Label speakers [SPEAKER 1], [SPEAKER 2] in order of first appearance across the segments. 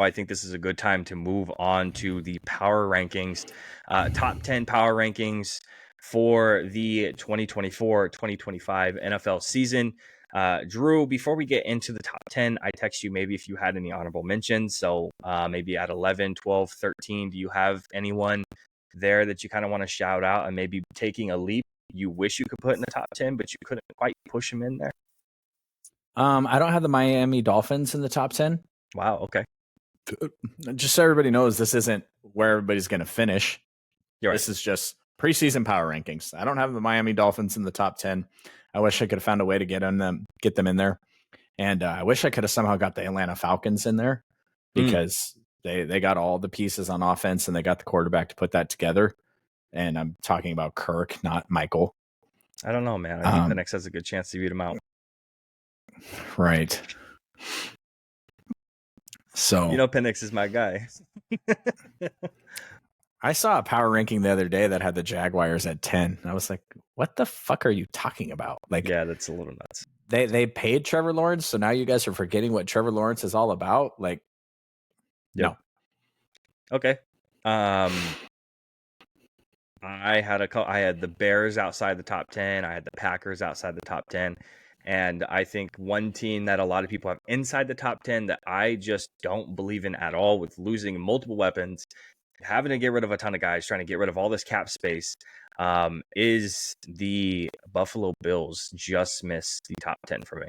[SPEAKER 1] I think this is a good time to move on to the power rankings, top 10 power rankings for the 2024-2025 NFL season. Drew, before we get into the top 10, I text you maybe if you had any honorable mentions. So maybe at 11, 12, 13, do you have anyone there that you kind of want to shout out and maybe taking a leap you wish you could put in the top 10, but you couldn't quite push them in there?
[SPEAKER 2] I don't have the Miami Dolphins in the top 10.
[SPEAKER 1] Wow. Okay.
[SPEAKER 2] Just so everybody knows, this isn't where everybody's going to finish.
[SPEAKER 1] You're right.
[SPEAKER 2] This is just preseason power rankings. I don't have the Miami Dolphins in the top 10. I wish I could have found a way to get them in there. And I wish I could have somehow got the Atlanta Falcons in there because they got all the pieces on offense and they got the quarterback to put that together. And I'm talking about Kirk, not Michael.
[SPEAKER 1] I don't know, man. I think Penix has a good chance to beat him out.
[SPEAKER 2] Right. So
[SPEAKER 1] Penix is my guy.
[SPEAKER 2] I saw a power ranking the other day that had the Jaguars at 10. I was like, what the fuck are you talking about? Like,
[SPEAKER 1] yeah, that's a little nuts.
[SPEAKER 2] They paid Trevor Lawrence, so now you guys are forgetting what Trevor Lawrence is all about? Like,
[SPEAKER 1] yep. No. Okay. I had the Bears outside the top 10. I had the Packers outside the top 10. And I think one team that a lot of people have inside the top 10 that I just don't believe in at all, with losing multiple weapons, having to get rid of a ton of guys, trying to get rid of all this cap space, is the Buffalo Bills. Just missed the top 10 for me.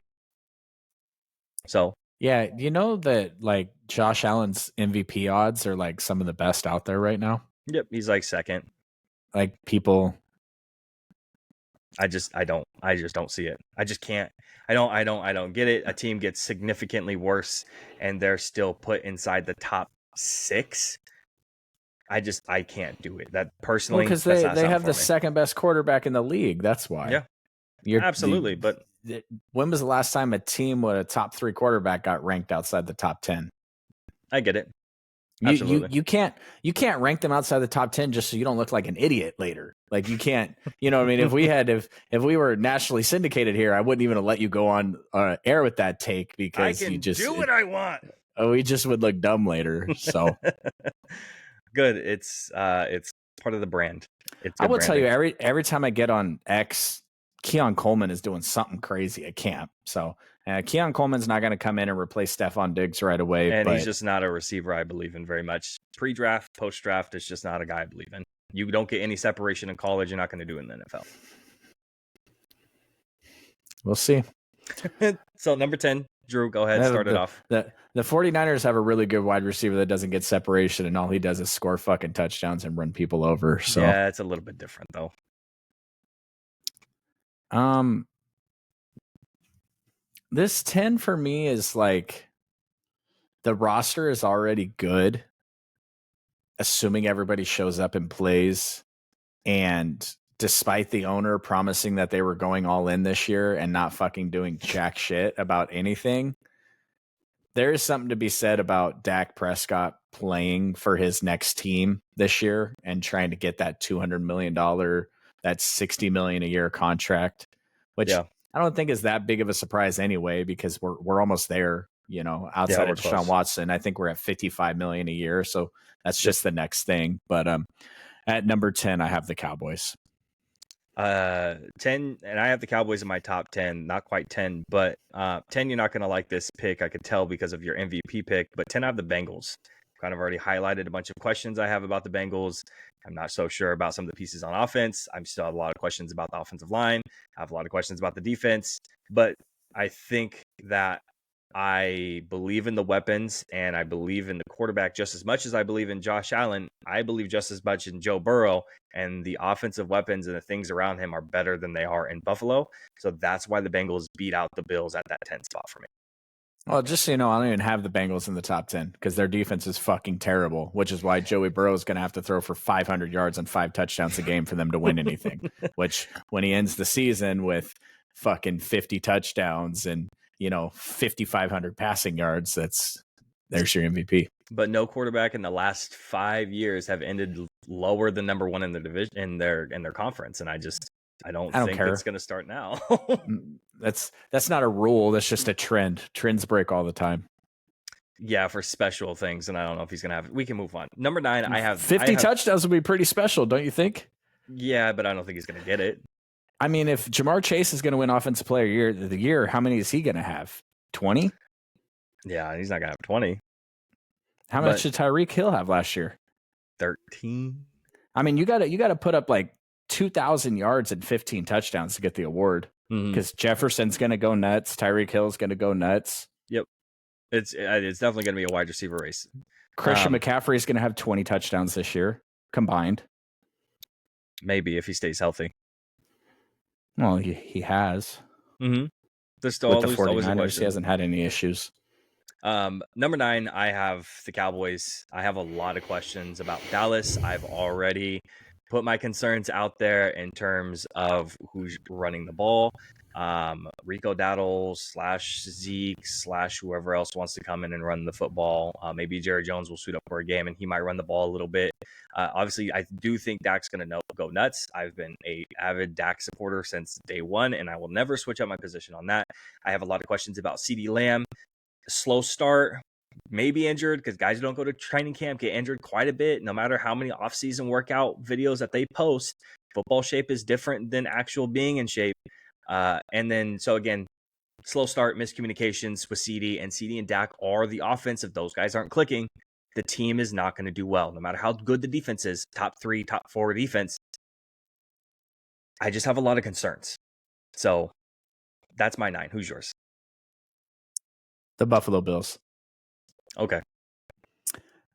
[SPEAKER 1] So
[SPEAKER 2] yeah, you know that like Josh Allen's MVP odds are like some of the best out there right now.
[SPEAKER 1] Yep, he's like second.
[SPEAKER 2] Like people,
[SPEAKER 1] I just don't see it. I just can't. I don't get it. A team gets significantly worse and they're still put inside the top 6. I can't do it. That personally,
[SPEAKER 2] because they have the second best quarterback in the league. That's why.
[SPEAKER 1] Yeah, absolutely. But
[SPEAKER 2] when was the last time a team with a top 3 quarterback got ranked outside the top 10?
[SPEAKER 1] I get it.
[SPEAKER 2] You can't rank them outside the top 10 just so you don't look like an idiot later. Like you can't, you know what I mean? If we were nationally syndicated here, I wouldn't even let you go on air with that take because
[SPEAKER 1] I can
[SPEAKER 2] you just
[SPEAKER 1] do what I want.
[SPEAKER 2] We just would look dumb later. So
[SPEAKER 1] good. It's part of the brand.
[SPEAKER 2] I will tell you every time I get on X, Keon Coleman is doing something crazy at camp. So Keon Coleman's not going to come in and replace Stephon Diggs right away.
[SPEAKER 1] And he's just not a receiver I believe in very much. Pre-draft, post-draft, it's just not a guy I believe in. You don't get any separation in college. You're not going to do it in the NFL.
[SPEAKER 2] We'll see.
[SPEAKER 1] So number 10, Drew, go ahead. Start it off.
[SPEAKER 2] The 49ers have a really good wide receiver that doesn't get separation, and all he does is score fucking touchdowns and run people over. So
[SPEAKER 1] yeah, it's a little bit different though.
[SPEAKER 2] This 10 for me is like the roster is already good, assuming everybody shows up and plays. And despite the owner promising that they were going all in this year and not fucking doing jack shit about anything, there is something to be said about Dak Prescott playing for his next team this year and trying to get that $200 million, that $60 million a year contract, which I don't think is that big of a surprise anyway, because we're almost there, you know, outside of Deshaun Watson. I think we're at $55 million a year. So that's just the next thing. But at number 10, I have the Cowboys.
[SPEAKER 1] 10, and I have the Cowboys in my top 10, not quite 10, but 10, you're not going to like this pick, I could tell because of your MVP pick, but 10, I have the Bengals. Kind of already highlighted a bunch of questions I have about the Bengals. I'm not so sure about some of the pieces on offense. I still have a lot of questions about the offensive line. I have a lot of questions about the defense, but I think that I believe in the weapons and I believe in the quarterback just as much as I believe in Josh Allen. I believe just as much in Joe Burrow, and the offensive weapons and the things around him are better than they are in Buffalo. So that's why the Bengals beat out the Bills at that 10 spot for me.
[SPEAKER 2] Well, just so you know, I don't even have the Bengals in the top 10 because their defense is fucking terrible, which is why Joey Burrow is going to have to throw for 500 yards and 5 touchdowns a game for them to win anything, which when he ends the season with fucking 50 touchdowns and, 5,500 passing yards, there's your MVP.
[SPEAKER 1] But no quarterback in the last 5 years have ended lower than number 1 in the division in their conference. And I don't think
[SPEAKER 2] care.
[SPEAKER 1] It's going to start now.
[SPEAKER 2] That's not a rule. That's just a trend. Trends break all the time.
[SPEAKER 1] Yeah, for special things, and I don't know if he's gonna have it. We can move on. Number 9, I have
[SPEAKER 2] 50 touchdowns would be pretty special, don't you think?
[SPEAKER 1] Yeah, but I don't think he's gonna get it.
[SPEAKER 2] I mean, if Jamar Chase is going to win Offensive Player of the Year, how many is he going to have? 20?
[SPEAKER 1] Yeah, he's not gonna have 20.
[SPEAKER 2] How much did Tyreek Hill have last year?
[SPEAKER 1] 13.
[SPEAKER 2] I mean, you got to put up like 2,000 yards and 15 touchdowns to get the award, because Jefferson's going to go nuts. Tyreek Hill's going to go nuts.
[SPEAKER 1] Yep, it's definitely going to be a wide receiver race.
[SPEAKER 2] Christian McCaffrey is going to have 20 touchdowns this year combined.
[SPEAKER 1] Maybe if he stays healthy.
[SPEAKER 2] Well, he has.
[SPEAKER 1] Mm-hmm. There's still
[SPEAKER 2] with the 49ers, he hasn't had any issues.
[SPEAKER 1] Number 9, I have the Cowboys. I have a lot of questions about Dallas. I've already put my concerns out there in terms of who's running the ball. Rico Dowdle / Zeke / whoever else wants to come in and run the football. Maybe Jerry Jones will suit up for a game and he might run the ball a little bit. Obviously, I do think Dak's going to go nuts. I've been an avid Dak supporter since day one, and I will never switch up my position on that. I have a lot of questions about CeeDee Lamb. Slow start, maybe injured, because guys who don't go to training camp get injured quite a bit. No matter how many off-season workout videos that they post, football shape is different than actual being in shape. And then, so again, slow start, miscommunications with CeeDee, and CeeDee and Dak are the offense. If those guys aren't clicking, the team is not going to do well, no matter how good the defense is. Top 3, top 4 defense. I just have a lot of concerns. So that's my 9. Who's yours?
[SPEAKER 2] The Buffalo Bills.
[SPEAKER 1] Okay.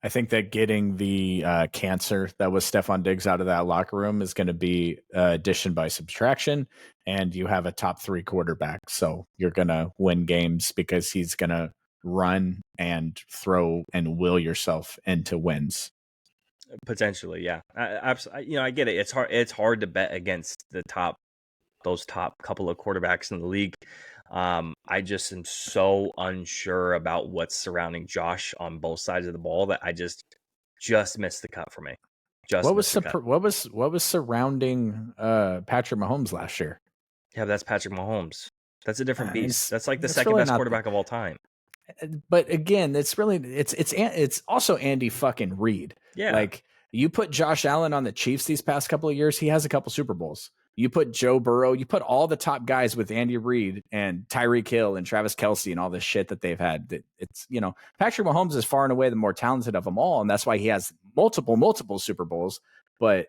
[SPEAKER 2] I think that getting the cancer that was Stephon Diggs out of that locker room is going to be addition by subtraction, and you have a top 3 quarterback. So you're going to win games because he's going to run and throw and will yourself into wins.
[SPEAKER 1] Potentially, yeah. I get it. It's hard to bet against those top couple of quarterbacks in the league. I just am so unsure about what's surrounding Josh on both sides of the ball that I just missed the cut for me.
[SPEAKER 2] What was surrounding Patrick Mahomes last year?
[SPEAKER 1] Yeah, but that's Patrick Mahomes. That's a different beast. That's like the second really best quarterback of all time.
[SPEAKER 2] But again, it's also Andy fucking Reid.
[SPEAKER 1] Yeah,
[SPEAKER 2] like you put Josh Allen on the Chiefs these past couple of years, he has a couple Super Bowls. You put Joe Burrow, you put all the top guys with Andy Reid and Tyreek Hill and Travis Kelce and all this shit that they've had. It's, Patrick Mahomes is far and away the more talented of them all. And that's why he has multiple Super Bowls. But,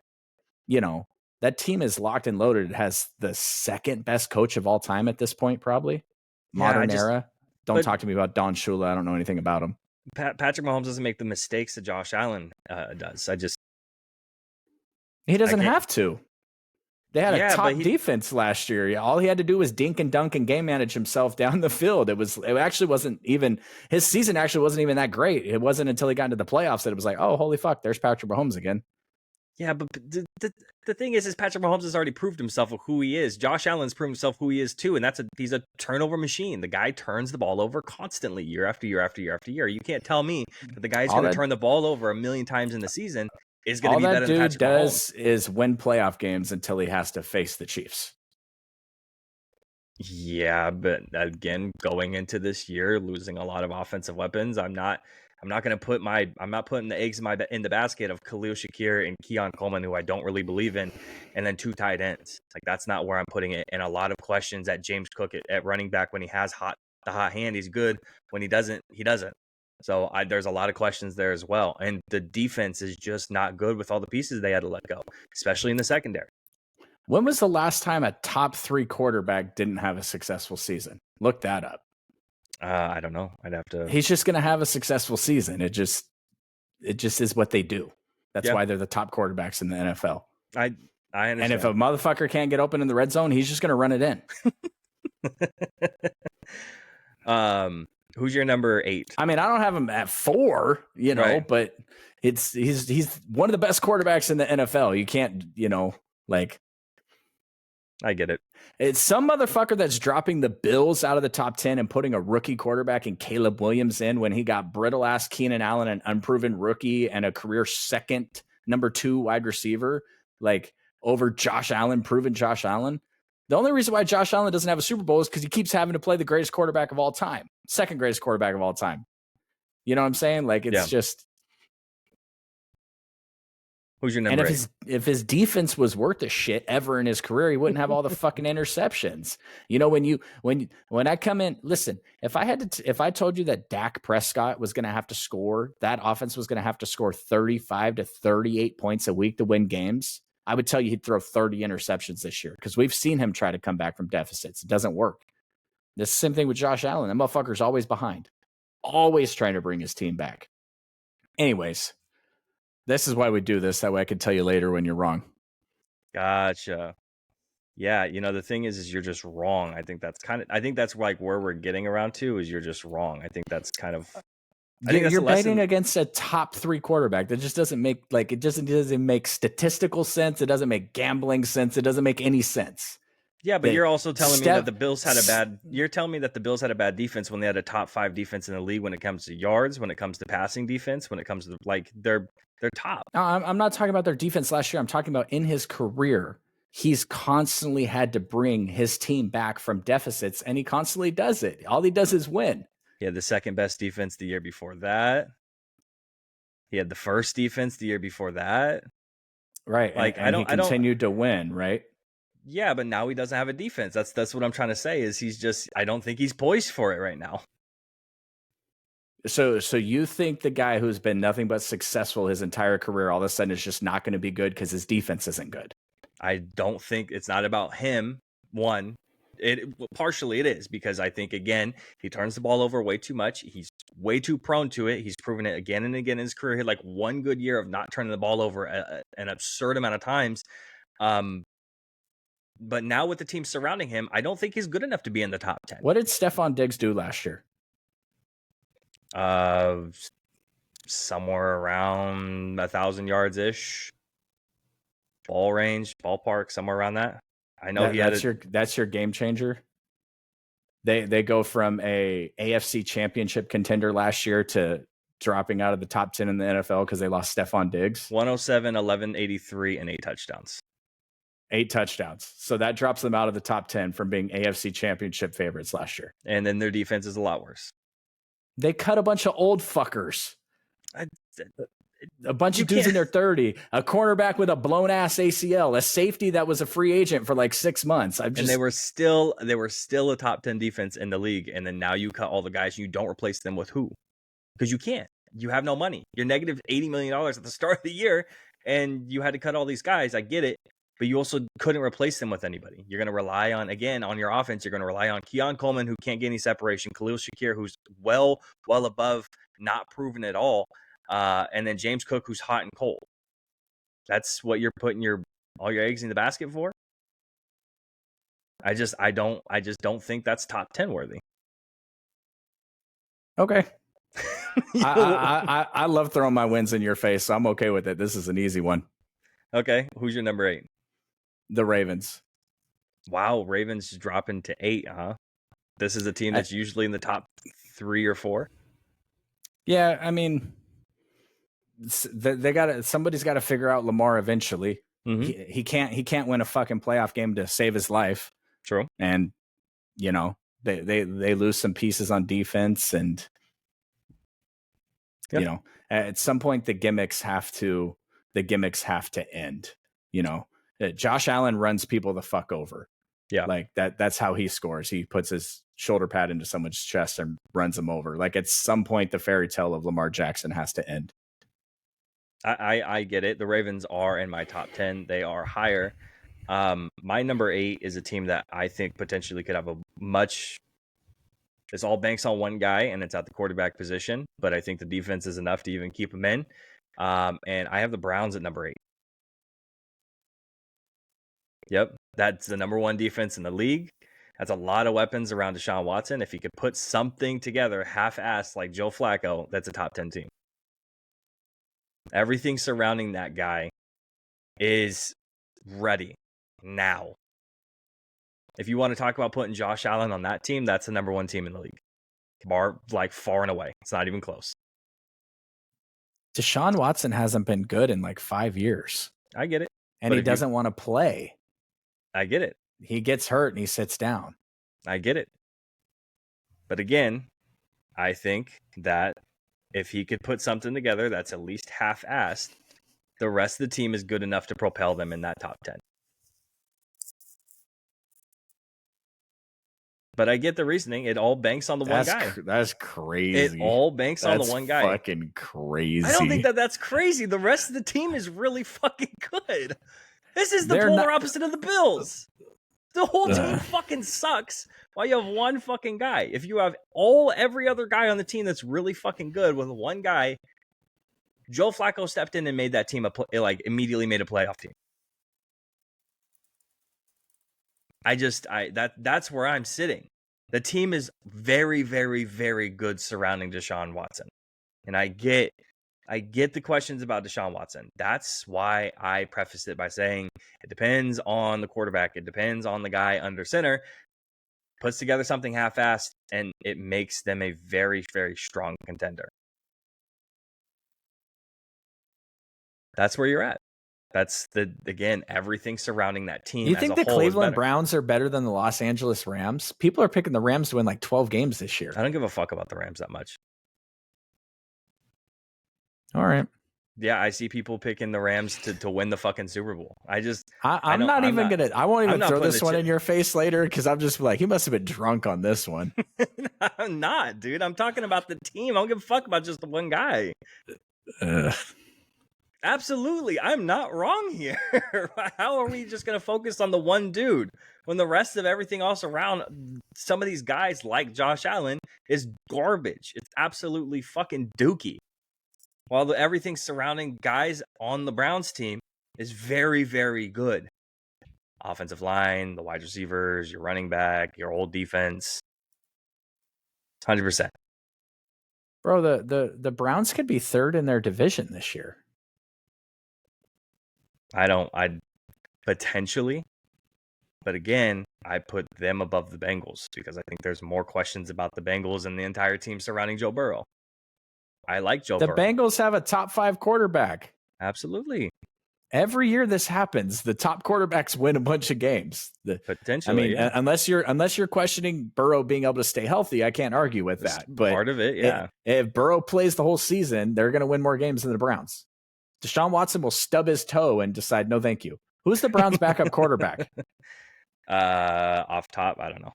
[SPEAKER 2] that team is locked and loaded. It has the second best coach of all time at this point, probably. Modern era. Don't talk to me about Don Shula. I don't know anything about him.
[SPEAKER 1] Patrick Mahomes doesn't make the mistakes that Josh Allen does.
[SPEAKER 2] He doesn't have to. They had a top defense last year. All he had to do was dink and dunk and game manage himself down the field. It actually wasn't even, his season actually wasn't even that great. It wasn't until he got into the playoffs that it was like, oh, holy fuck, there's Patrick Mahomes again.
[SPEAKER 1] Yeah, but the thing is Patrick Mahomes has already proved himself of who he is. Josh Allen's proved himself who he is too, and he's a turnover machine. The guy turns the ball over constantly, year after year after year after year. You can't tell me that the guy's going to turn the ball over a million times in the season is going to be better than Patrick Mahomes. All that dude does
[SPEAKER 2] is win playoff games until he has to face the Chiefs.
[SPEAKER 1] Yeah, but again, going into this year, losing a lot of offensive weapons, I'm not going to put I'm not putting the eggs in the basket of Khalil Shakir and Keon Coleman, who I don't really believe in, and then 2 tight ends. Like, that's not where I'm putting it. And a lot of questions at James Cook at running back. When he has the hot hand, he's good. When he doesn't, he doesn't. So there's a lot of questions there as well. And the defense is just not good with all the pieces they had to let go, especially in the secondary.
[SPEAKER 2] When was the last time a top 3 quarterback didn't have a successful season? Look that up.
[SPEAKER 1] I don't know. I'd have to.
[SPEAKER 2] He's just going to have a successful season. It just is what they do. That's why they're the top quarterbacks in the NFL.
[SPEAKER 1] I understand.
[SPEAKER 2] And if a motherfucker can't get open in the red zone, he's just going to run it
[SPEAKER 1] in. Who's your number 8?
[SPEAKER 2] I mean, I don't have him at 4, right. But he's one of the best quarterbacks in the NFL. You can't,
[SPEAKER 1] I get it.
[SPEAKER 2] It's some motherfucker that's dropping the Bills out of the top 10 and putting a rookie quarterback in Caleb Williams in when he got brittle-ass Keenan Allen, an unproven rookie, and a career second number 2 wide receiver, over Josh Allen, proven Josh Allen. The only reason why Josh Allen doesn't have a Super Bowl is because he keeps having to play the greatest quarterback of all time, second greatest quarterback of all time. You know what I'm saying? Like it's just.
[SPEAKER 1] Who's your
[SPEAKER 2] And
[SPEAKER 1] number 8?
[SPEAKER 2] if his defense was worth a shit ever in his career, he wouldn't have all the fucking interceptions. You know, when I come in, listen, if I told you that Dak Prescott was going to have to score, that offense was going to have to score 35 to 38 points a week to win games, I would tell you he'd throw 30 interceptions this year because we've seen him try to come back from deficits. It doesn't work. The same thing with Josh Allen. That motherfucker's always behind, always trying to bring his team back. Anyways. This is why we do this. That way I can tell you later when you're wrong.
[SPEAKER 1] Gotcha. Yeah, you know, the thing is you're just wrong. I think that's like where we're getting around to is you're just wrong. I think that's kind of
[SPEAKER 2] you're betting against a top 3 quarterback. That just doesn't make it doesn't make statistical sense. It doesn't make gambling sense. It doesn't make any sense.
[SPEAKER 1] Yeah, but you're also telling me that the Bills had you're telling me that the Bills had a bad defense when they had a top 5 defense in the league when it comes to yards, when it comes to passing defense, when it comes to like they're top.
[SPEAKER 2] No, I'm not talking about their defense last year. I'm talking about in his career. He's constantly had to bring his team back from deficits, and he constantly does it. All he does is win.
[SPEAKER 1] He had the second best defense the year before that. He had the first defense the year before that.
[SPEAKER 2] Right. Like and he continued to win, right?
[SPEAKER 1] Yeah, but now he doesn't have a defense. That's what I'm trying to say is I don't think he's poised for it right now.
[SPEAKER 2] So you think the guy who's been nothing but successful his entire career all of a sudden is just not going to be good because his defense isn't good?
[SPEAKER 1] I don't think it's not about him. One, partially it is because I think, again, he turns the ball over way too much. He's way too prone to it. He's proven it again and again in his career. He had like one good year of not turning the ball over an absurd amount of times. But now with the team surrounding him, I don't think he's good enough to be in the top 10.
[SPEAKER 2] What did Stephon Diggs do last year?
[SPEAKER 1] Somewhere around 1,000 yards ish, ball range, ballpark, somewhere around that. I know
[SPEAKER 2] that's your game changer. They go from a AFC championship contender last year to dropping out of the top 10 in the NFL because they lost Stephon Diggs.
[SPEAKER 1] 107, 1183, and 8 touchdowns.
[SPEAKER 2] 8 touchdowns. So that drops them out of the top 10 from being AFC championship favorites last year.
[SPEAKER 1] And then their defense is a lot worse.
[SPEAKER 2] They cut a bunch of old fuckers. A bunch of dudes in their 30, a cornerback with a blown ass ACL, a safety that was a free agent for like 6 months.
[SPEAKER 1] And they were still a top 10 defense in the league. And then now you cut all the guys and you don't replace them with who? Because you can't. You have no money. You're negative $80 million at the start of the year and you had to cut all these guys. I get it. But you also couldn't replace them with anybody. You're going to rely on your offense, you're going to rely on Keon Coleman, who can't get any separation, Khalil Shakir, who's well above not proven at all, and then James Cook, who's hot and cold. That's what you're putting all your eggs in the basket for? I just don't think that's top 10 worthy.
[SPEAKER 2] Okay. I love throwing my wins in your face, so I'm okay with it. This is an easy one.
[SPEAKER 1] Okay. Who's your number 8?
[SPEAKER 2] The Ravens.
[SPEAKER 1] Wow, Ravens dropping to 8, huh? This is a team that's usually in the top 3 or 4.
[SPEAKER 2] Yeah, I mean, somebody's got to figure out Lamar eventually. Mm-hmm. He can't win a fucking playoff game to save his life.
[SPEAKER 1] True.
[SPEAKER 2] And you know, they lose some pieces on defense, and you know, at some point the gimmicks have to end. You know, Josh Allen runs people the fuck over. Yeah. Like that's how he scores. He puts his shoulder pad into someone's chest and runs them over. Like at some point the fairy tale of Lamar Jackson has to end.
[SPEAKER 1] I get it. The Ravens are in my top 10. They are higher. My number 8 is a team that I think potentially could have it's all banks on one guy, and it's at the quarterback position, but I think the defense is enough to even keep him in. And I have the Browns at number 8. Yep, that's the number 1 defense in the league. That's a lot of weapons around Deshaun Watson. If he could put something together half-assed like Joe Flacco, that's a top 10 team. Everything surrounding that guy is ready now. If you want to talk about putting Josh Allen on that team, that's the number 1 team in the league. Far and away. It's not even close.
[SPEAKER 2] Deshaun Watson hasn't been good in like 5 years.
[SPEAKER 1] I get it.
[SPEAKER 2] And he doesn't want to play.
[SPEAKER 1] I get it.
[SPEAKER 2] He gets hurt and he sits down.
[SPEAKER 1] I get it. But again, I think that if he could put something together that's at least half-assed, the rest of the team is good enough to propel them in that top 10. But I get the reasoning. It all banks on the one guy.
[SPEAKER 2] That's crazy.
[SPEAKER 1] It all banks on the one guy.
[SPEAKER 2] Fucking crazy.
[SPEAKER 1] I don't think that's crazy. The rest of the team is really fucking good. This is the polar opposite of the Bills. The whole team fucking sucks while you have one fucking guy. If you have every other guy on the team that's really fucking good with one guy, Joe Flacco stepped in and made that team immediately made a playoff team. That's where I'm sitting. The team is very, very, very good surrounding Deshaun Watson. And I get the questions about Deshaun Watson. That's why I prefaced it by saying it depends on the quarterback. It depends on the guy under center. Puts together something half-assed, and it makes them a very, very strong contender. That's where you're at. That's everything surrounding that team.
[SPEAKER 2] You think the Cleveland Browns are better than the Los Angeles Rams? People are picking the Rams to win like 12 games this year.
[SPEAKER 1] I don't give a fuck about the Rams that much.
[SPEAKER 2] All right.
[SPEAKER 1] Yeah, I see people picking the Rams to win the fucking Super Bowl. I
[SPEAKER 2] won't even throw this one in your face later because I'm just like, he must have been drunk on this one.
[SPEAKER 1] I'm not, dude. I'm talking about the team. I don't give a fuck about just the one guy. Absolutely. I'm not wrong here. How are we just going to focus on the one dude when the rest of everything else around some of these guys like Josh Allen is garbage? It's absolutely fucking dookie. While everything surrounding guys on the Browns team is very, very good. Offensive line, the wide receivers, your running back, your whole defense. 100%.
[SPEAKER 2] Bro, the Browns could be third in their division this year.
[SPEAKER 1] I potentially, but again, I put them above the Bengals because I think there's more questions about the Bengals and the entire team surrounding Joe Burrow. I like Joe Burrow.
[SPEAKER 2] The Bengals have a top 5 quarterback.
[SPEAKER 1] Absolutely.
[SPEAKER 2] Every year this happens, the top quarterbacks win a bunch of games.
[SPEAKER 1] Potentially,
[SPEAKER 2] unless you're questioning Burrow being able to stay healthy, I can't argue with that. But
[SPEAKER 1] part of it, yeah.
[SPEAKER 2] If Burrow plays the whole season, they're going to win more games than the Browns. Deshaun Watson will stub his toe and decide, no, thank you. Who's the Browns' backup quarterback?
[SPEAKER 1] Off top, I don't know.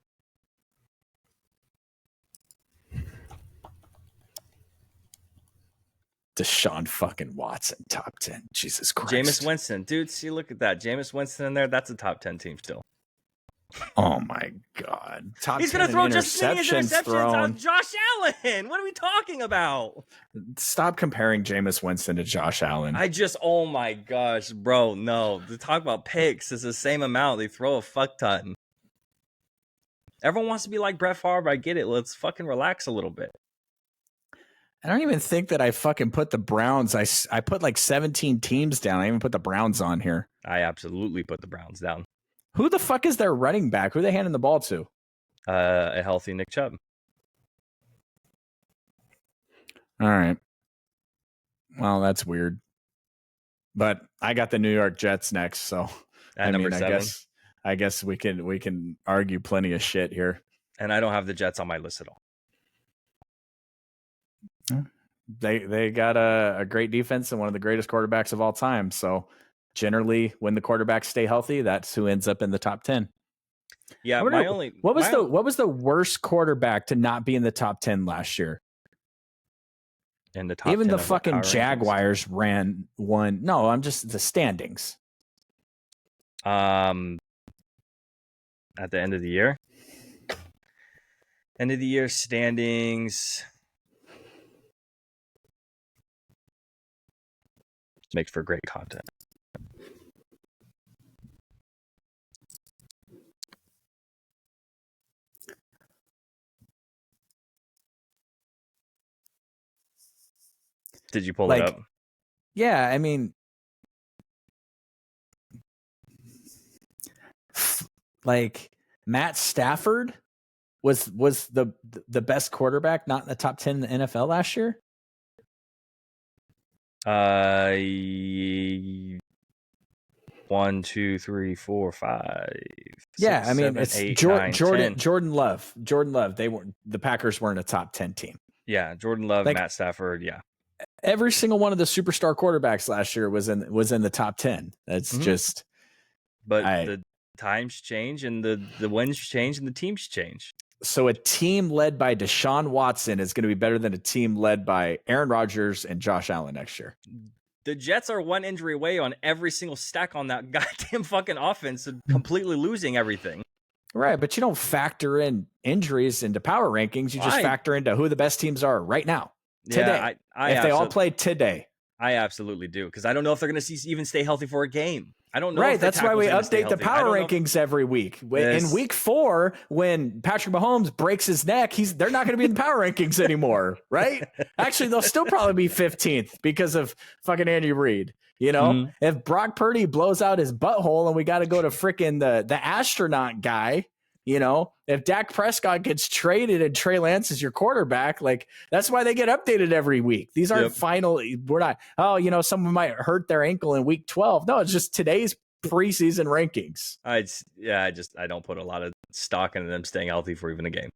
[SPEAKER 2] Deshaun fucking Watson, top 10. Jesus Christ.
[SPEAKER 1] Jameis Winston. Dude, see, look at that. Jameis Winston in there. That's a top 10 team still.
[SPEAKER 2] Oh, my God.
[SPEAKER 1] He's going to throw just as many interceptions on Josh Allen. What are we talking about?
[SPEAKER 2] Stop comparing Jameis Winston to Josh Allen.
[SPEAKER 1] Oh, my gosh, bro. No. To talk about picks, it's the same amount. They throw a fuck ton. Everyone wants to be like Brett Favre. I get it. Let's fucking relax a little bit.
[SPEAKER 2] I don't even think that I fucking put the Browns. I put like 17 teams down. I even put the Browns on here.
[SPEAKER 1] I absolutely put the Browns down.
[SPEAKER 2] Who the fuck is their running back? Who are they handing the ball to?
[SPEAKER 1] A healthy Nick Chubb.
[SPEAKER 2] All right. Well, that's weird. But I got the New York Jets next, so
[SPEAKER 1] number 7.
[SPEAKER 2] I guess we can argue plenty of shit here.
[SPEAKER 1] And I don't have the Jets on my list at all.
[SPEAKER 2] They got a great defense and one of the greatest quarterbacks of all time. So generally, when the quarterbacks stay healthy, that's who ends up in the top 10.
[SPEAKER 1] Yeah,
[SPEAKER 2] what was the worst quarterback to not be in the top 10 last year?
[SPEAKER 1] In the top
[SPEAKER 2] even
[SPEAKER 1] 10
[SPEAKER 2] the fucking Jaguars ran one. No, I'm just the standings.
[SPEAKER 1] At the end of the year. End of the year standings. Makes for great content. Did you pull it up?
[SPEAKER 2] Yeah, I mean, like Matt Stafford was the best quarterback not in the top 10 in the NFL last year.
[SPEAKER 1] 1, 2, 3, 4, 5.
[SPEAKER 2] 6,
[SPEAKER 1] I mean,
[SPEAKER 2] 7,
[SPEAKER 1] it's
[SPEAKER 2] 8, Jordan Love. The Packers weren't a top 10 team.
[SPEAKER 1] Yeah, Jordan Love,
[SPEAKER 2] Like
[SPEAKER 1] Matt Stafford. Yeah.
[SPEAKER 2] every single one of the superstar quarterbacks last year was in the top 10. That's
[SPEAKER 1] Mhm.
[SPEAKER 2] just
[SPEAKER 1] But
[SPEAKER 2] I.
[SPEAKER 1] the times change and the wins change and the teams change.
[SPEAKER 2] So a team led by Deshaun Watson is going to be better than a team led by Aaron Rodgers and Josh Allen next year.
[SPEAKER 1] The Jets are one injury away on every single stack on that goddamn fucking offense, completely losing everything.
[SPEAKER 2] Right, but you don't factor in injuries into power rankings. You just
[SPEAKER 1] Why?
[SPEAKER 2] factor into who the best teams are right now, today.
[SPEAKER 1] Yeah,
[SPEAKER 2] If they all played today.
[SPEAKER 1] I absolutely do, because I don't know if they're going to even stay healthy for a game. I don't know.
[SPEAKER 2] Right,
[SPEAKER 1] If the
[SPEAKER 2] that's why we
[SPEAKER 1] tackles are gonna stay
[SPEAKER 2] update the
[SPEAKER 1] healthy.
[SPEAKER 2] power rankings every week. In
[SPEAKER 1] Yes.
[SPEAKER 2] week 4, when Patrick Mahomes breaks his neck, they're not going to be in the power rankings anymore, right? Actually, they'll still probably be 15th because of fucking Andy Reid. You know,
[SPEAKER 1] Mhm.
[SPEAKER 2] if Brock Purdy blows out his butthole and we got to go to freaking the astronaut guy, you know, if Dak Prescott gets traded and Trey Lance is your quarterback, like that's why they get updated every week. These aren't
[SPEAKER 1] Yep.
[SPEAKER 2] final. We're not, oh, you know, someone might hurt their ankle in week 12. No, it's just today's preseason rankings.
[SPEAKER 1] I don't put a lot of stock into them staying healthy for even a game.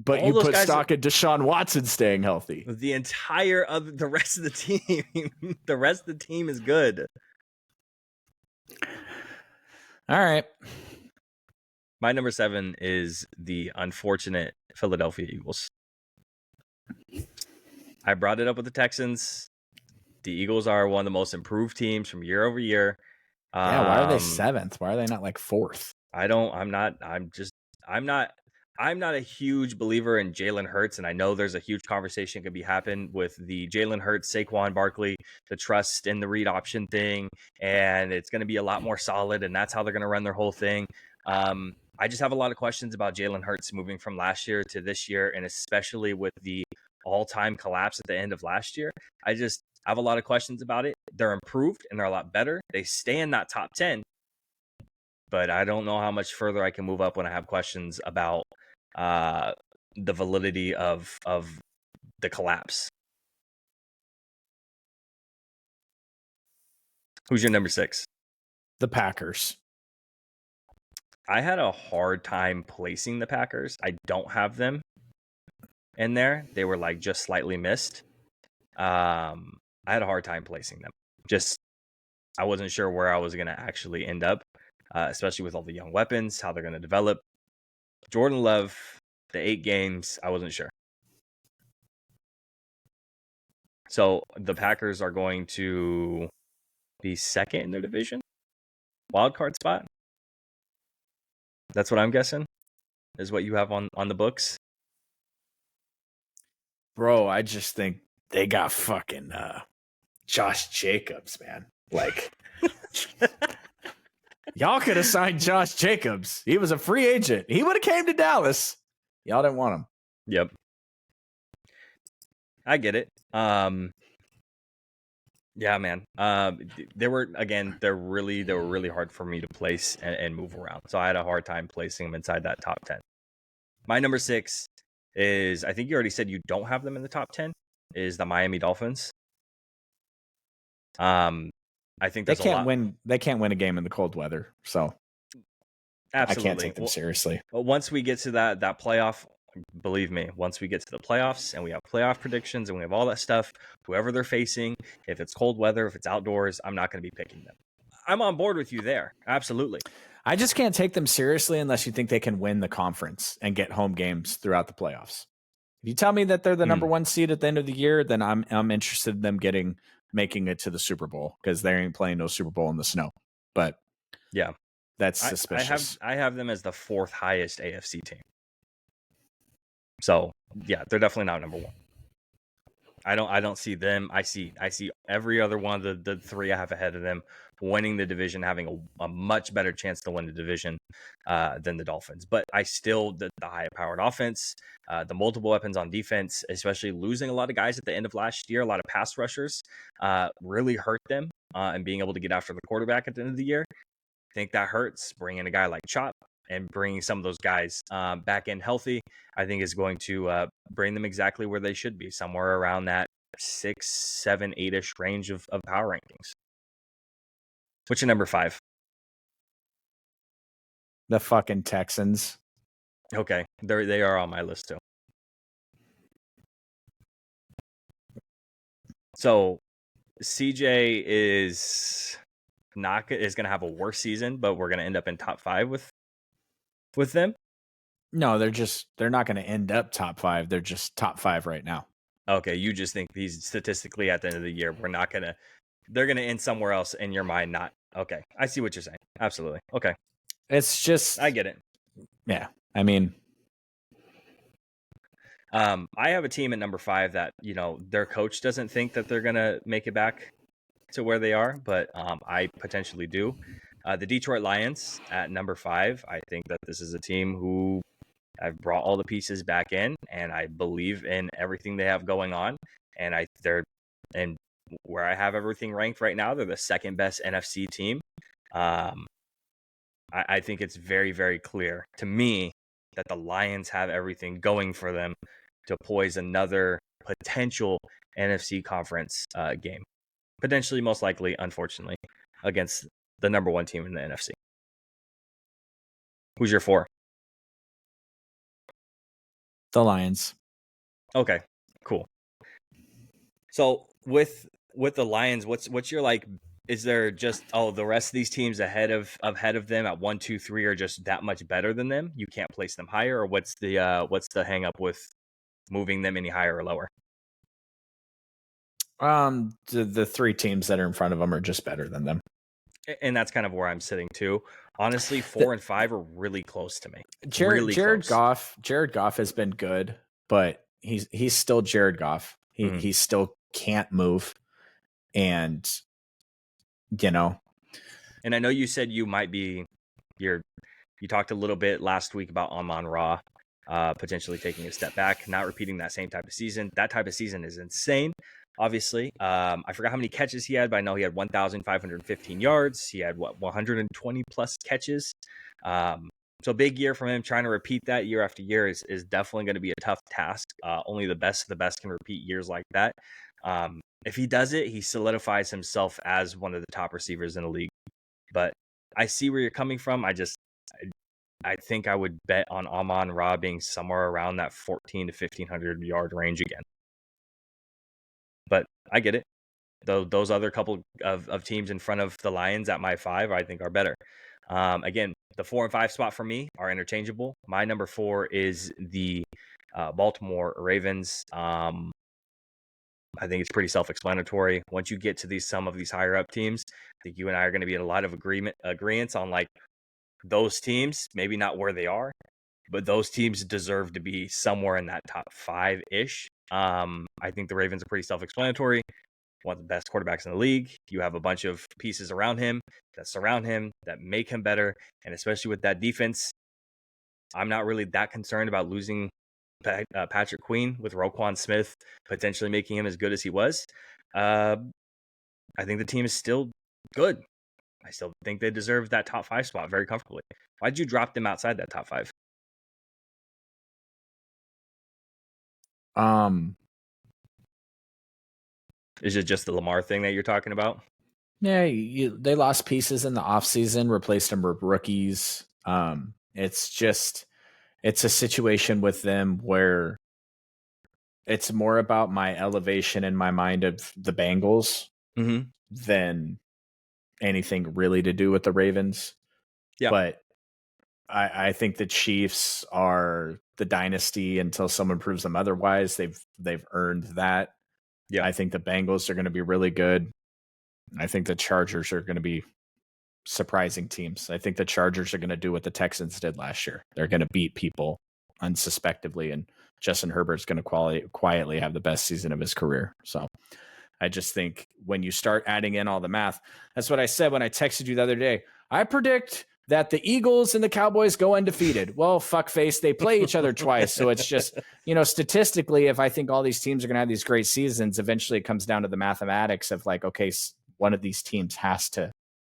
[SPEAKER 2] But
[SPEAKER 1] All
[SPEAKER 2] you
[SPEAKER 1] those
[SPEAKER 2] put
[SPEAKER 1] guys-
[SPEAKER 2] stock in Deshaun Watson staying healthy.
[SPEAKER 1] The entire of the rest of the team, the rest of the team is good.
[SPEAKER 2] All right.
[SPEAKER 1] My number 7 is the unfortunate Philadelphia Eagles. I brought it up with the Texans. The Eagles are one of the most improved teams from year over year.
[SPEAKER 2] Yeah, why are they 7th? Why are they not like 4th?
[SPEAKER 1] I'm not a huge believer in Jalen Hurts, and I know there's a huge conversation could be happen with the Jalen Hurts, Saquon Barkley, the trust in the read option thing, and it's going to be a lot more solid, and that's how they're going to run their whole thing. I just have a lot of questions about Jalen Hurts moving from last year to this year, and especially with the all-time collapse at the end of last year. I just have a lot of questions about it. They're improved, and they're a lot better. They stay in that top 10, but I don't know how much further I can move up when I have questions about the validity of the collapse. Who's your number 6?
[SPEAKER 2] The Packers.
[SPEAKER 1] I had a hard time placing the Packers. I don't have them in there. They were like just slightly missed. I had a hard time placing them. Just I wasn't sure where I was going to actually end up, especially with all the young weapons, how they're going to develop. Jordan Love, the 8 games, I wasn't sure. So the Packers are going to be second in their division, wild card spot. That's what I'm guessing is what you have on the books.
[SPEAKER 2] Bro, I just think they got fucking Josh Jacobs, man. Like, y'all could have signed Josh Jacobs. He was a free agent. He would have came to Dallas. Y'all didn't want him.
[SPEAKER 1] Yep. I get it. Yeah, man. They were really hard for me to place and move around. So I had a hard time placing them inside that top 10. My number 6 is, I think you already said you don't have them in the top 10, is the Miami Dolphins. I think
[SPEAKER 2] they can't win. They can't win a game in the cold weather. So
[SPEAKER 1] absolutely.
[SPEAKER 2] I can't take them seriously.
[SPEAKER 1] Once we get to that playoff, believe me, once we get to the playoffs and we have playoff predictions and we have all that stuff, whoever they're facing, if it's cold weather, if it's outdoors, I'm not going to be picking them. I'm on board with you there. Absolutely.
[SPEAKER 2] I just can't take them seriously unless you think they can win the conference and get home games throughout the playoffs. If you tell me that they're the number 1 seed at the end of the year, then I'm interested in them making it to the Super Bowl, because they ain't playing no Super Bowl in the snow. But
[SPEAKER 1] yeah,
[SPEAKER 2] that's suspicious.
[SPEAKER 1] I have them as the 4th highest AFC team. So yeah, they're definitely not number 1. I don't see them. I see every other one of the 3 I have ahead of them winning the division, having a much better chance to win the division than the Dolphins. But I still, the high-powered offense, the multiple weapons on defense, especially losing a lot of guys at the end of last year, a lot of pass rushers, really hurt them, and being able to get after the quarterback at the end of the year. I think that hurts. Bringing a guy like Chop and bringing some of those guys back in healthy, I think is going to bring them exactly where they should be, somewhere around that 6, 7, 8-ish range of power rankings. What's your number 5?
[SPEAKER 2] The fucking Texans.
[SPEAKER 1] Okay, they are on my list too. So CJ is going to have a worse season, but we're going to end up in top 5 with them.
[SPEAKER 2] No, they're not going to end up top 5. They're just top 5 right now.
[SPEAKER 1] Okay, you just think these statistically at the end of the year, they're going to end somewhere else in your mind. Not okay. I see what you're saying. Absolutely. Okay.
[SPEAKER 2] It's just,
[SPEAKER 1] I get it.
[SPEAKER 2] Yeah. I mean,
[SPEAKER 1] I have a team at number 5 that, their coach doesn't think that they're going to make it back to where they are, but I potentially do. The Detroit Lions at number 5. I think that this is a team who I've brought all the pieces back in, and I believe in everything they have going on. And and where I have everything ranked right now, they're the second best NFC team. I think it's very, very clear to me that the Lions have everything going for them to poise another potential NFC conference game. Potentially, most likely, unfortunately, against the number 1 team in the NFC. Who's your 4?
[SPEAKER 2] the Lions.
[SPEAKER 1] Okay, cool. So with the Lions, what's your is there just the rest of these teams ahead of them at 1, 2, 3 are just that much better than them? You can't place them higher, or what's the hang up with moving them any higher or lower?
[SPEAKER 2] The 3 teams that are in front of them are just better than them.
[SPEAKER 1] And that's kind of where I'm sitting too. Honestly, 4 and 5 are really close to me.
[SPEAKER 2] Jared Goff has been good, but he's still Jared Goff. He still can't move, and
[SPEAKER 1] And I know you said you might be you talked a little bit last week about Amon-Ra potentially taking a step back, not repeating that same type of season. That type of season is insane. Obviously, I forgot how many catches he had, but I know he had 1,515 yards. He had 120 plus catches. So big year from him. Trying to repeat that year after year is definitely going to be a tough task. Only the best of the best can repeat years like that. If he does it, he solidifies himself as one of the top receivers in the league. But I see where you're coming from. I think I would bet on Amon-Ra being somewhere around that 1,400 to 1,500 yard range again. But I get it. Those other couple of teams in front of the Lions at my 5, I think are better. Again, the 4 and 5 spot for me are interchangeable. My number 4 is the Baltimore Ravens. I think it's pretty self-explanatory. Once you get to some of these higher up teams, I think you and I are going to be in a lot of agreements on those teams, maybe not where they are, but those teams deserve to be somewhere in that top 5-ish. I think the Ravens are pretty self-explanatory. One of the best quarterbacks in the league. You have a bunch of pieces around him that surround him, that make him better. And especially with that defense, I'm not really that concerned about losing Patrick Queen with Roquan Smith potentially making him as good as he was. I think the team is still good. I still think they deserve that top 5 spot very comfortably. Why'd you drop them outside that top 5? Is it just the Lamar thing that you're talking about?
[SPEAKER 2] Yeah, they lost pieces in the offseason, replaced them with rookies. It's a situation with them where it's more about my elevation in my mind of the Bengals than anything really to do with the Ravens. Yeah. But I think the Chiefs are the dynasty until someone proves them otherwise. They've earned that. Yeah. I think the Bengals are going to be really good. I think the Chargers are going to be surprising teams. I think the Chargers are going to do what the Texans did last year. They're going to beat people unsuspectively, and Justin Herbert's going to quietly have the best season of his career. So I just think when you start adding in all the math, that's what I said when I texted you the other day. I predict that the Eagles and the Cowboys go undefeated. Well, fuckface, they play each other twice. So it's just, statistically, if I think all these teams are going to have these great seasons, eventually it comes down to the mathematics of okay, one of these teams has to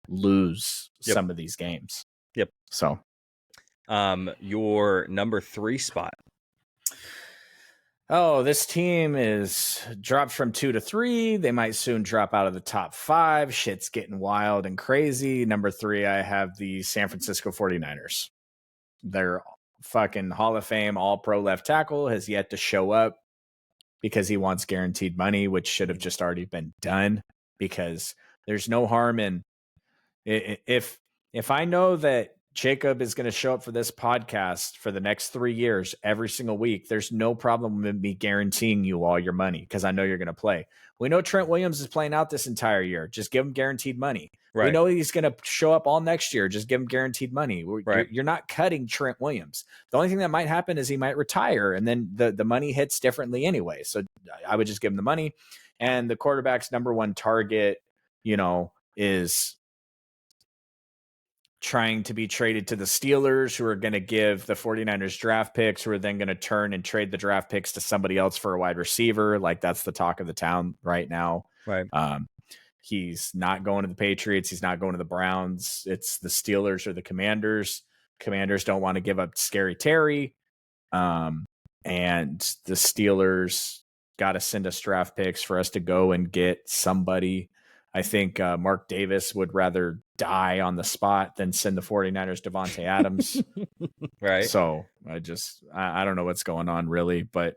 [SPEAKER 2] lose some of these games.
[SPEAKER 1] Yep.
[SPEAKER 2] So,
[SPEAKER 1] your number 3 spot.
[SPEAKER 2] Oh, this team is dropped from 2 to 3. They might soon drop out of the top 5. Shit's getting wild and crazy. Number 3, I have the San Francisco 49ers. Their fucking Hall of Fame all-pro left tackle has yet to show up. because he wants guaranteed money, which should have just already been done, because there's no harm in if I know that Jacob is going to show up for this podcast for the next 3 years every single week, there's no problem with me guaranteeing you all your money because I know you're going to play. We know Trent Williams is playing out this entire year. Just give him guaranteed money.
[SPEAKER 1] Right.
[SPEAKER 2] We know he's going to show up all next year. Just give him guaranteed money.
[SPEAKER 1] Right.
[SPEAKER 2] You're not cutting Trent Williams. The only thing that might happen is he might retire, and then the money hits differently anyway. So I would just give him the money. And the quarterback's number one target, is trying to be traded to the Steelers, who are going to give the 49ers draft picks, who are then going to turn and trade the draft picks to somebody else for a wide receiver. Like, that's the talk of the town right now.
[SPEAKER 1] Right.
[SPEAKER 2] He's not going to the Patriots. He's not going to the Browns. It's the Steelers or the Commanders. Commanders don't want to give up Scary Terry. And the Steelers got to send us draft picks for us to go and get somebody. I think Mark Davis would rather die on the spot than send the 49ers Devontae Adams.
[SPEAKER 1] Right.
[SPEAKER 2] So I don't know what's going on really, but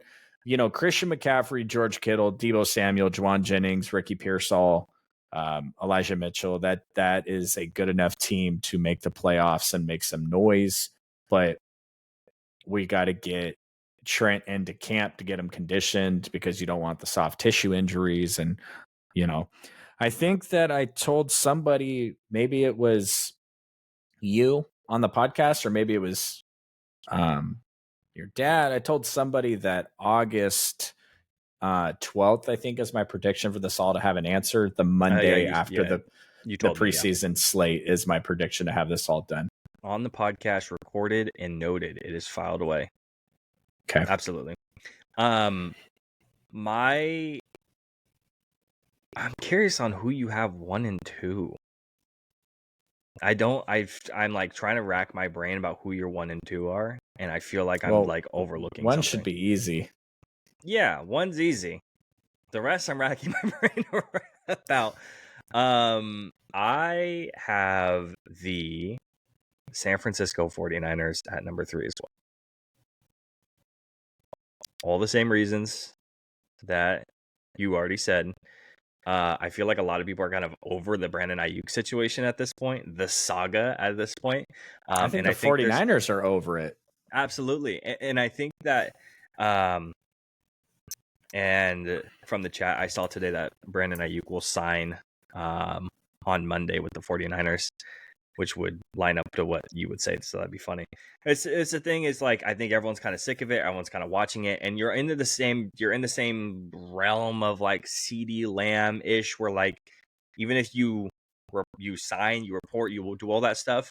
[SPEAKER 2] Christian McCaffrey, George Kittle, Deebo Samuel, Juwan Jennings, Ricky Pearsall, Elijah Mitchell, that is a good enough team to make the playoffs and make some noise, but we got to get Trent into camp to get him conditioned, because you don't want the soft tissue injuries. And, I think that I told somebody, maybe it was you on the podcast, or maybe it was your dad. I told somebody that August 12th, I think, is my prediction for this all to have an answer. The Monday after the preseason slate is my prediction to have this all done.
[SPEAKER 1] On the podcast, recorded and noted. It is filed away.
[SPEAKER 2] Okay.
[SPEAKER 1] Absolutely. I'm curious on who you have 1 and 2. I'm like trying to rack my brain about who your 1 and 2 are, and I feel like I'm like overlooking
[SPEAKER 2] one
[SPEAKER 1] something.
[SPEAKER 2] Should be easy.
[SPEAKER 1] Yeah, one's easy. The rest I'm racking my brain about. I have the San Francisco 49ers at number 3 as well. All the same reasons that you already said. I feel like a lot of people are kind of over the Brandon Ayuk situation at this point, the saga at this point.
[SPEAKER 2] I think the 49ers are over it.
[SPEAKER 1] Absolutely. And I think that, and from the chat, I saw today that Brandon Ayuk will sign on Monday with the 49ers, which would line up to what you would say. So that'd be funny. It's the thing is, like, I think everyone's kind of sick of it. Everyone's kind of watching it, and you're in the same realm of like CeeDee Lamb ish, where like, even if you sign, you report, you will do all that stuff,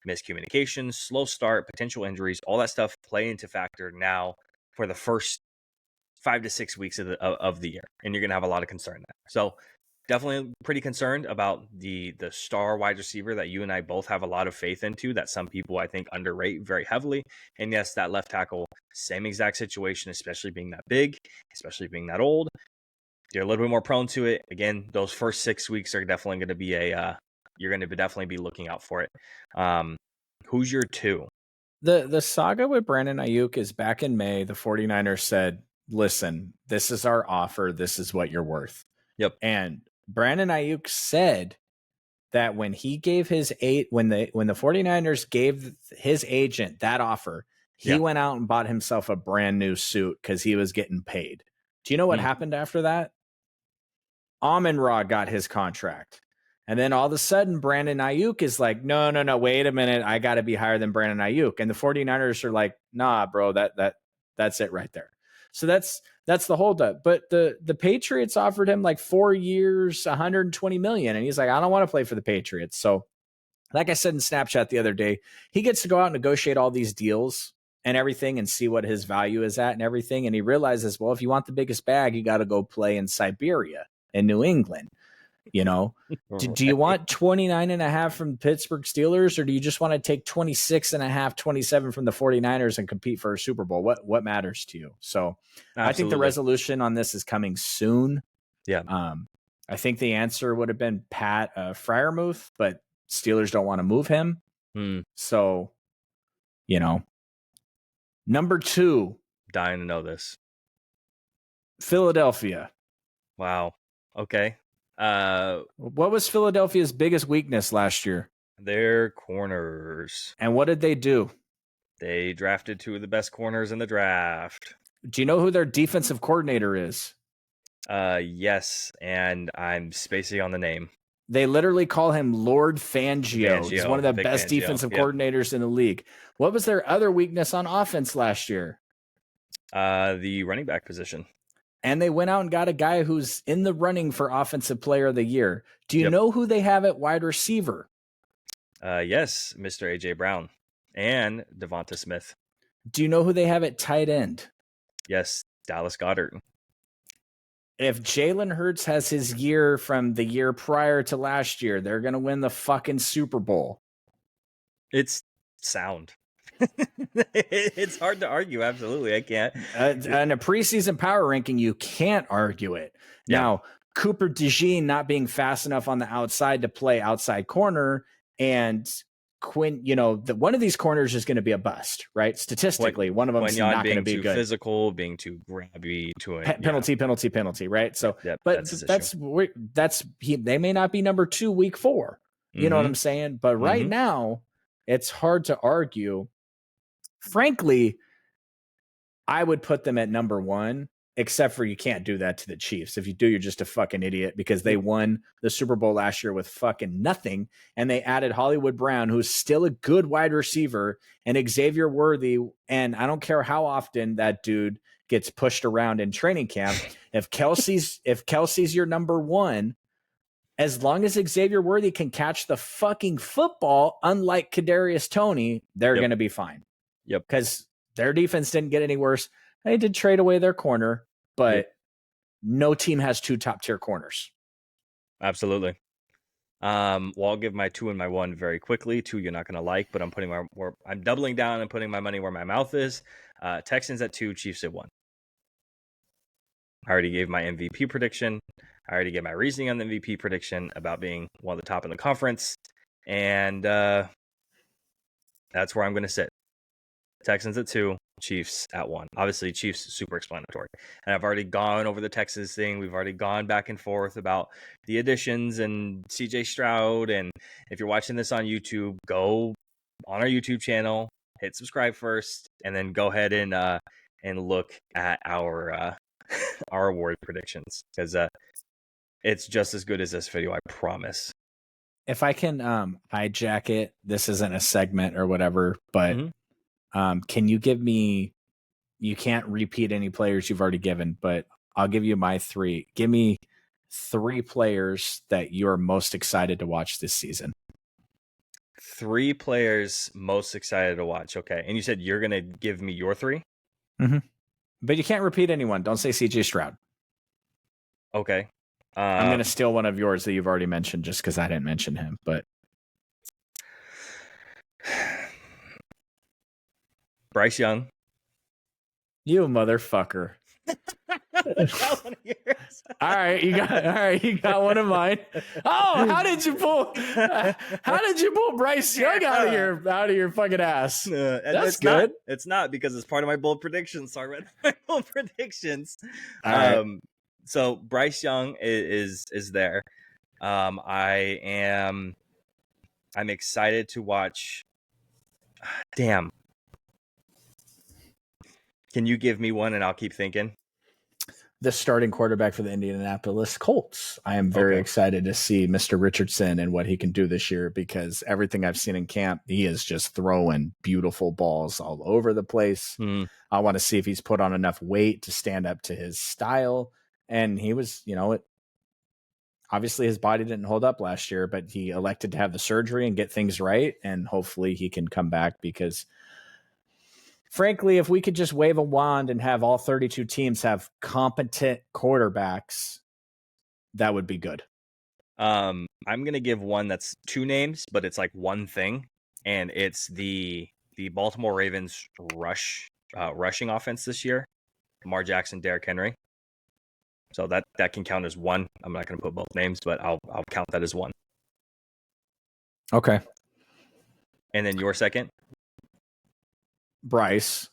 [SPEAKER 1] miscommunication, slow start, potential injuries, all that stuff play into factor now for the first 5 to 6 weeks of the year, and you're gonna have a lot of concern there. So definitely pretty concerned about the star wide receiver that you and I both have a lot of faith into, that some people I think underrate very heavily. And yes, that left tackle, same exact situation, especially being that big, especially being that old. You're a little bit more prone to it. Again, those first 6 weeks are definitely going to be you're going to definitely be looking out for it. Who's your 2?
[SPEAKER 2] The saga with Brandon Ayuk is back in May. The 49ers said, listen, this is our offer. This is what you're worth.
[SPEAKER 1] Yep.
[SPEAKER 2] And Brandon Ayuk said that when he gave when the 49ers gave his agent that offer, he went out and bought himself a brand new suit because he was getting paid. Do you know what happened after that? Amon-Ra got his contract. And then all of a sudden, Brandon Ayuk is like, no, wait a minute. I got to be higher than Brandon Ayuk. And the 49ers are like, nah, bro, that's it right there. So that's the holdup. But the Patriots offered him like 4 years, $120 million. And he's like, I don't want to play for the Patriots. So like I said in Snapchat the other day, he gets to go out and negotiate all these deals and everything and see what his value is at and everything. And he realizes, well, if you want the biggest bag, you got to go play in Siberia, in New England. Do you want 29.5 from the Pittsburgh Steelers, or do you just want to take 26.5, 27 from the 49ers and compete for a Super Bowl? What matters to you? So absolutely. I think the resolution on this is coming soon.
[SPEAKER 1] Yeah.
[SPEAKER 2] I think the answer would have been Pat Freiermuth, but Steelers don't want to move him. So, number 2.
[SPEAKER 1] Dying to know this.
[SPEAKER 2] Philadelphia.
[SPEAKER 1] Wow. Okay.
[SPEAKER 2] What was Philadelphia's biggest weakness last year?
[SPEAKER 1] Their corners.
[SPEAKER 2] And what did they do?
[SPEAKER 1] They drafted 2 of the best corners in the draft.
[SPEAKER 2] Do you know who their defensive coordinator is?
[SPEAKER 1] Yes, and I'm spacing on the name.
[SPEAKER 2] They literally call him Lord Fangio. He's one of the best defensive coordinators in the league. What was their other weakness on offense last year?
[SPEAKER 1] The running back position.
[SPEAKER 2] And they went out and got a guy who's in the running for Offensive Player of the Year. Do you know who they have at wide receiver?
[SPEAKER 1] Yes, Mr. A.J. Brown and Devonta Smith.
[SPEAKER 2] Do you know who they have at tight end?
[SPEAKER 1] Yes, Dallas Goedert.
[SPEAKER 2] If Jalen Hurts has his year from the year prior to last year, they're going to win the fucking Super Bowl.
[SPEAKER 1] It's sound. It's hard to argue. Absolutely. I can't.
[SPEAKER 2] In a preseason power ranking, you can't argue it. Yeah. Now, Cooper DeJean not being fast enough on the outside to play outside corner, and Quinn, one of these corners is going to be a bust, right? Statistically, one of them is not going to be good.
[SPEAKER 1] Physical, being too grabby, to a
[SPEAKER 2] penalty, right? So, but they may not be number 2 week 4. You know what I'm saying? But right now, it's hard to argue. Frankly, I would put them at number 1, except for you can't do that to the Chiefs. If you do, you're just a fucking idiot, because they won the Super Bowl last year with fucking nothing. And they added Hollywood Brown, who's still a good wide receiver, and Xavier Worthy. And I don't care how often that dude gets pushed around in training camp. If Kelsey's your number 1, as long as Xavier Worthy can catch the fucking football, unlike Kadarius Toney, they're going to be fine.
[SPEAKER 1] Yep.
[SPEAKER 2] Because their defense didn't get any worse. They did trade away their corner, but no team has 2 top-tier corners.
[SPEAKER 1] Absolutely. Well, I'll give my 2 and my 1 very quickly. 2 you're not going to like, but I'm doubling down and putting my money where my mouth is. Texans at 2, Chiefs at 1. I already gave my MVP prediction. I already gave my reasoning on the MVP prediction about being one of the top in the conference. And that's where I'm going to sit. Texans at 2, Chiefs at 1. Obviously, Chiefs super explanatory. And I've already gone over the Texas thing. We've already gone back and forth about the additions and CJ Stroud. And if you're watching this on YouTube, go on our YouTube channel, hit subscribe first, and then go ahead and look at our our award predictions, because it's just as good as this video, I promise.
[SPEAKER 2] If I can hijack it, this isn't a segment or whatever, but can you give me, you can't repeat any players you've already given, but I'll give you my 3. Give me 3 players that you're most excited to watch this season.
[SPEAKER 1] 3 players most excited to watch. Okay. And you said you're going to give me your 3?
[SPEAKER 2] Mm-hmm. But you can't repeat anyone. Don't say CJ Stroud.
[SPEAKER 1] Okay.
[SPEAKER 2] I'm going to steal one of yours that you've already mentioned just because I didn't mention him, but
[SPEAKER 1] Bryce Young.
[SPEAKER 2] You motherfucker. All right, you got one of mine. Oh, how did you pull Bryce Young out of your fucking ass? That's good.
[SPEAKER 1] It's not, because it's part of my bold predictions. So I read my bold predictions. So Bryce Young is there. I'm excited to watch. Damn. Can you give me one and I'll keep thinking?
[SPEAKER 2] The starting quarterback for the Indianapolis Colts. I am very excited to see Mr. Richardson and what he can do this year, because everything I've seen in camp, he is just throwing beautiful balls all over the place. I want to see if he's put on enough weight to stand up to his style. And he was, obviously his body didn't hold up last year, but he elected to have the surgery and get things right. And hopefully he can come back, because frankly, if we could just wave a wand and have all 32 teams have competent quarterbacks, that would be good.
[SPEAKER 1] I'm going to give one that's 2 names, but it's like one thing. And it's the Baltimore Ravens rushing offense this year. Lamar Jackson, Derrick Henry. So that can count as 1. I'm not going to put both names, but I'll count that as 1.
[SPEAKER 2] Okay.
[SPEAKER 1] And then your second?
[SPEAKER 2] Bryce.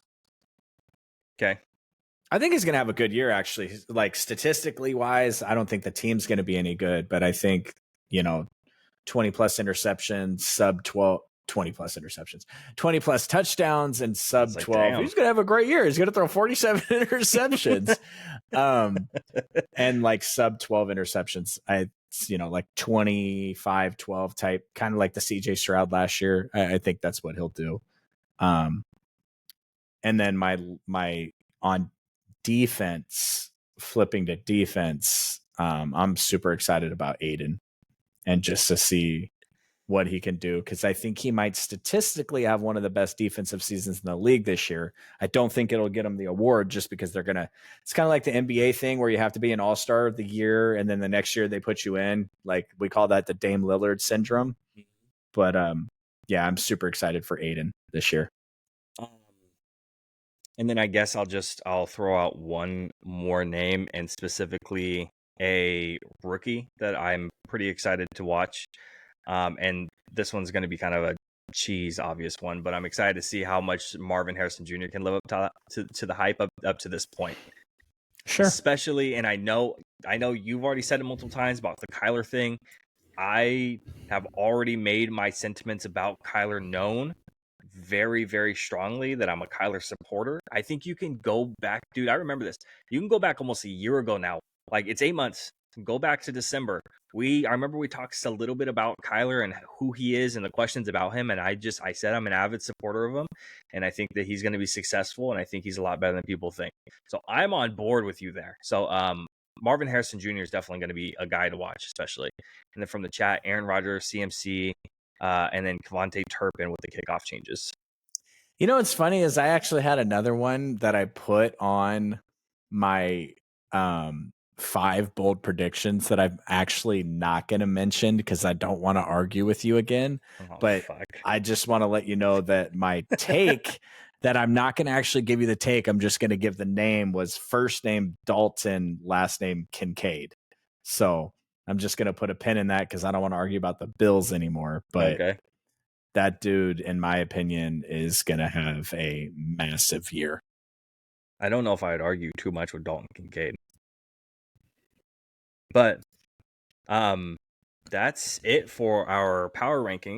[SPEAKER 1] Okay.
[SPEAKER 2] I think he's going to have a good year, actually. Like statistically wise, I don't think the team's going to be any good, but I think, 20 plus interceptions, sub 12, 20 plus interceptions, 20 plus touchdowns, and sub 12. He's going to have a great year. He's going to throw 47 interceptions. And like sub 12 interceptions. Like 25-12 type, kind of like the CJ Stroud last year. I think that's what he'll do. And then my on defense, flipping to defense, I'm super excited about Aiden and just to see what he can do, because I think he might statistically have one of the best defensive seasons in the league this year. I don't think it'll get him the award just because it's kind of like the NBA thing where you have to be an all-star of the year and then the next year they put you in. Like we call that the Dame Lillard syndrome. But yeah, I'm super excited for Aiden this year.
[SPEAKER 1] And then I guess I'll throw out one more name, and specifically a rookie that I'm pretty excited to watch. And this one's going to be kind of a cheese obvious one, but I'm excited to see how much Marvin Harrison Jr. can live up to the hype up to this point.
[SPEAKER 2] Sure.
[SPEAKER 1] Especially, and I know you've already said it multiple times about the Kyler thing. I have already made my sentiments about Kyler known very, very strongly, that I'm a Kyler supporter. I think you can go back, dude. I remember this. You can go back almost a year ago now. Like, it's 8 months. Go back to December. I remember we talked a little bit about Kyler and who he is and the questions about him. And I said I'm an avid supporter of him, and I think that he's going to be successful, and I think he's a lot better than people think. So I'm on board with you there. So Marvin Harrison Jr. is definitely going to be a guy to watch, especially. And then from the chat, Aaron Rodgers, CMC, and then KaVontae Turpin with the kickoff changes.
[SPEAKER 2] What's funny is I actually had another one that I put on my 5 bold predictions that I'm actually not going to mention because I don't want to argue with you again. But fuck. I just want to let you know that my take that I'm not going to actually give you the take. I'm just going to give the name was first name Dalton, last name Kincaid. So I'm just going to put a pin in that because I don't want to argue about the Bills anymore. But okay. That dude, in my opinion, is going to have a massive year.
[SPEAKER 1] I don't know if I'd argue too much with Dalton Kincaid. But that's it for our power ranking.